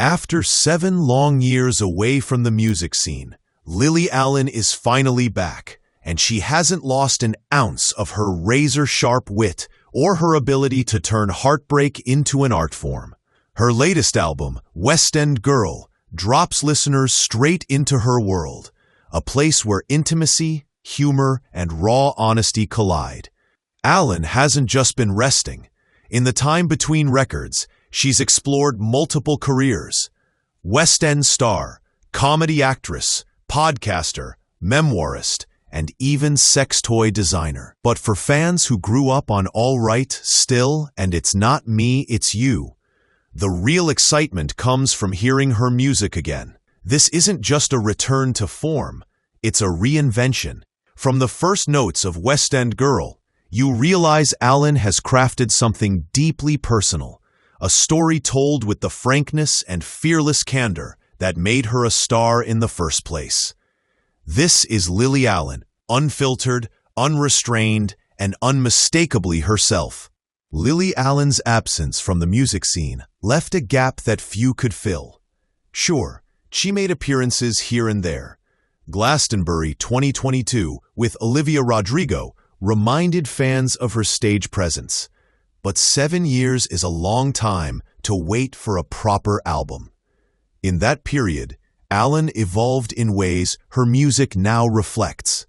After 7 long years away from the music scene, Lily Allen is finally back, and she hasn't lost an ounce of her razor-sharp wit or her ability to turn heartbreak into an art form. Her latest album, West End Girl, drops listeners straight into her world, a place where intimacy, humor, and raw honesty collide. Allen hasn't just been resting. In the time between records, she's explored multiple careers: West End star, comedy actress, podcaster, memoirist, and even sex toy designer. But for fans who grew up on All Right, Still, and It's Not Me, It's You, the real excitement comes from hearing her music again. This isn't just a return to form, it's a reinvention. From the first notes of West End Girl, you realize Allen has crafted something deeply personal, a story told with the frankness and fearless candor that made her a star in the first place. This is Lily Allen, unfiltered, unrestrained, and unmistakably herself. Lily Allen's absence from the music scene left a gap that few could fill. Sure, she made appearances here and there. Glastonbury 2022 with Olivia Rodrigo reminded fans of her stage presence. But 7 years is a long time to wait for a proper album. In that period, Allen evolved in ways her music now reflects.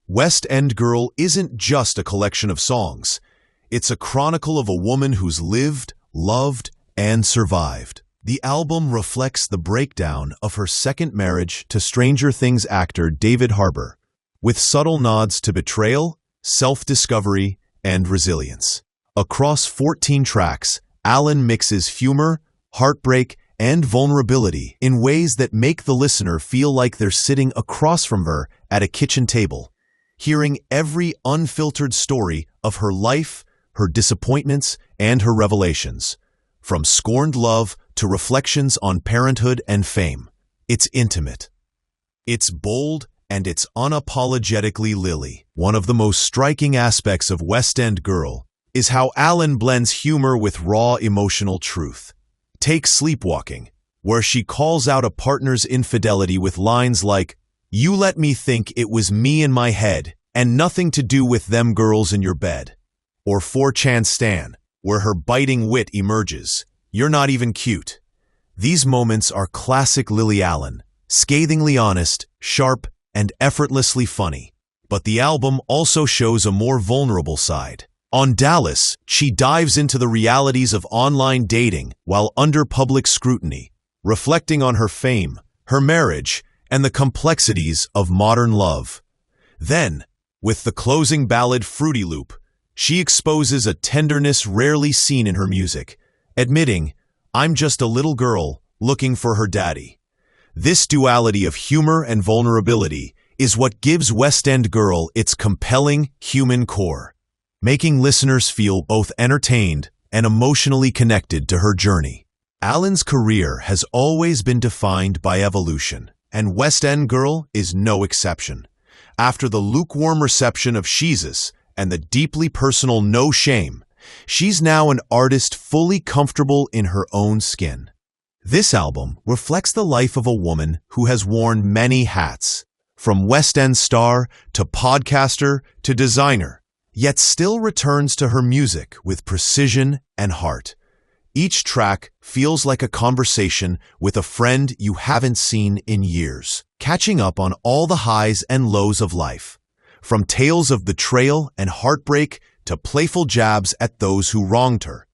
West End Girl isn't just a collection of songs. It's a chronicle of a woman who's lived, loved, and survived. The album reflects the breakdown of her second marriage to Stranger Things actor David Harbour, with subtle nods to betrayal, self-discovery, and resilience. Across 14 tracks, Allen mixes humor, heartbreak, and vulnerability in ways that make the listener feel like they're sitting across from her at a kitchen table, hearing every unfiltered story of her life, her disappointments, and her revelations. From scorned love to reflections on parenthood and fame. It's intimate. It's bold, and it's unapologetically Lily. One of the most striking aspects of West End Girl is how Allen blends humor with raw emotional truth. Take Sleepwalking, where she calls out a partner's infidelity with lines like, "You let me think it was me in my head, and nothing to do with them girls in your bed." Or 4chan Stan, where her biting wit emerges, "You're not even cute." These moments are classic Lily Allen, scathingly honest, sharp, and effortlessly funny. But the album also shows a more vulnerable side. On Dallas, she dives into the realities of online dating while under public scrutiny, reflecting on her fame, her marriage, and the complexities of modern love. Then, with the closing ballad Fruity Loop, she exposes a tenderness rarely seen in her music, admitting, "I'm just a little girl looking for her daddy." This duality of humor and vulnerability is what gives West End Girl its compelling human core, making listeners feel both entertained and emotionally connected to her journey. Allen's career has always been defined by evolution, and West End Girl is no exception. After the lukewarm reception of Sheezus and the deeply personal No Shame, she's now an artist fully comfortable in her own skin. This album reflects the life of a woman who has worn many hats, from West End star to podcaster to designer, yet still returns to her music with precision and heart. Each track feels like a conversation with a friend you haven't seen in years, catching up on all the highs and lows of life. From tales of betrayal and heartbreak to playful jabs at those who wronged her,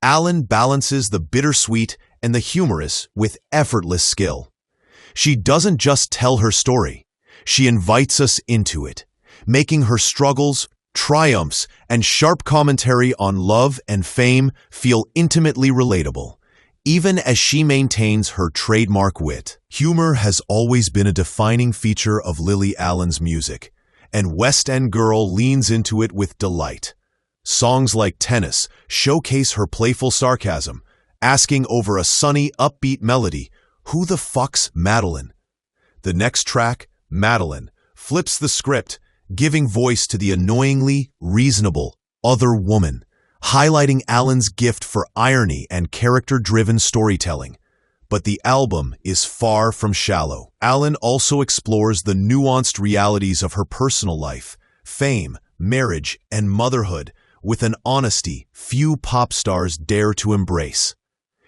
Allen balances the bittersweet and the humorous with effortless skill. She doesn't just tell her story, she invites us into it, making her struggles, triumphs, and sharp commentary on love and fame feel intimately relatable, even as she maintains her trademark wit. Humor has always been a defining feature of Lily Allen's music, and West End Girl leans into it with delight. Songs like Tennis showcase her playful sarcasm, asking over a sunny, upbeat melody, "Who the fuck's Madeline?" The next track, Madeline, flips the script, giving voice to the annoyingly reasonable other woman, highlighting Allen's gift for irony and character-driven storytelling. but the album is far from shallow. Allen also explores the nuanced realities of her personal life, fame, marriage, and motherhood with an honesty few pop stars dare to embrace.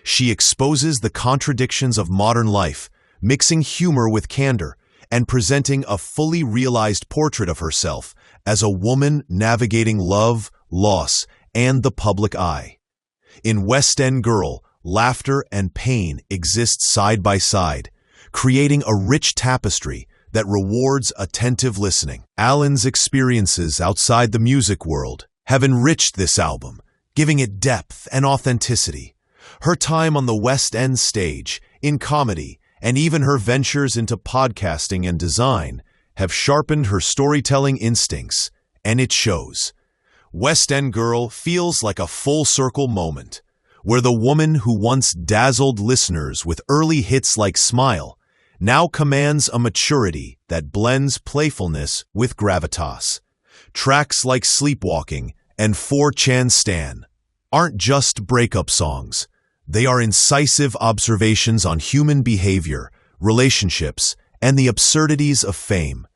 She exposes the contradictions of modern life, mixing humor with candor and presenting a fully realized portrait of herself as a woman navigating love, loss, and the public eye. In West End Girl, laughter and pain exist side by side, creating a rich tapestry that rewards attentive listening. Allen's experiences outside the music world have enriched this album, giving it depth and authenticity. Her time on the West End stage, in comedy, and even her ventures into podcasting and design have sharpened her storytelling instincts, and it shows. West End Girl feels like a full-circle moment, where the woman who once dazzled listeners with early hits like Smile now commands a maturity that blends playfulness with gravitas. Tracks like Sleepwalking and 4chan Stan aren't just breakup songs. They are incisive observations on human behavior, relationships, and the absurdities of fame.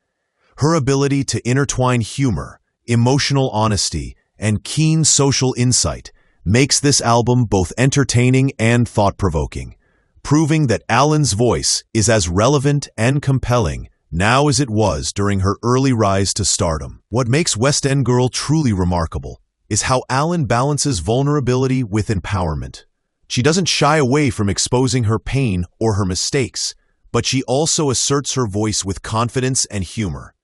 Her ability to intertwine humor, emotional honesty, and keen social insight makes this album both entertaining and thought-provoking, proving that Allen's voice is as relevant and compelling now as it was during her early rise to stardom. What makes West End Girl truly remarkable is how Allen balances vulnerability with empowerment. She doesn't shy away from exposing her pain or her mistakes, but she also asserts her voice with confidence and humor.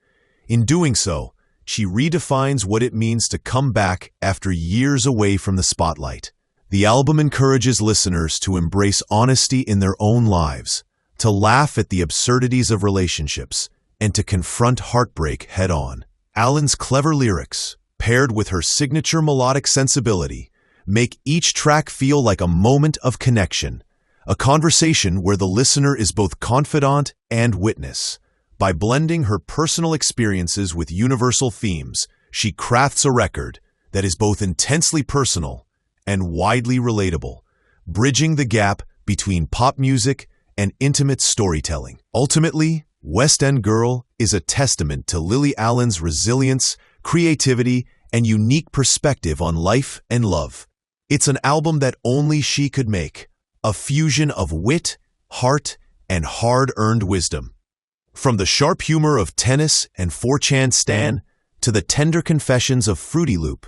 In doing so, she redefines what it means to come back after years away from the spotlight. The album encourages listeners to embrace honesty in their own lives, to laugh at the absurdities of relationships, and to confront heartbreak head-on. Allen's clever lyrics, paired with her signature melodic sensibility, make each track feel like a moment of connection, a conversation where the listener is both confidant and witness. By blending her personal experiences with universal themes, she crafts a record that is both intensely personal and widely relatable, bridging the gap between pop music and intimate storytelling. Ultimately, West End Girl is a testament to Lily Allen's resilience, creativity, and unique perspective on life and love. It's an album that only she could make, a fusion of wit, heart, and hard-earned wisdom. From the sharp humor of Tennis and 4chan Stan to the tender confessions of Fruity Loop,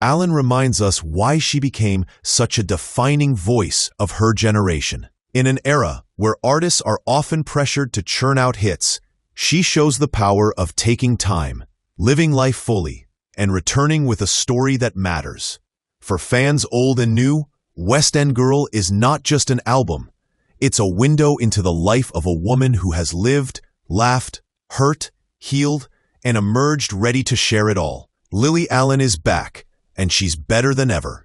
Allen reminds us why she became such a defining voice of her generation. In an era where artists are often pressured to churn out hits, she shows the power of taking time, living life fully, and returning with a story that matters. For fans old and new, West End Girl is not just an album. It's a window into the life of a woman who has lived, laughed, hurt, healed, and emerged ready to share it all. Lily Allen is back, and she's better than ever.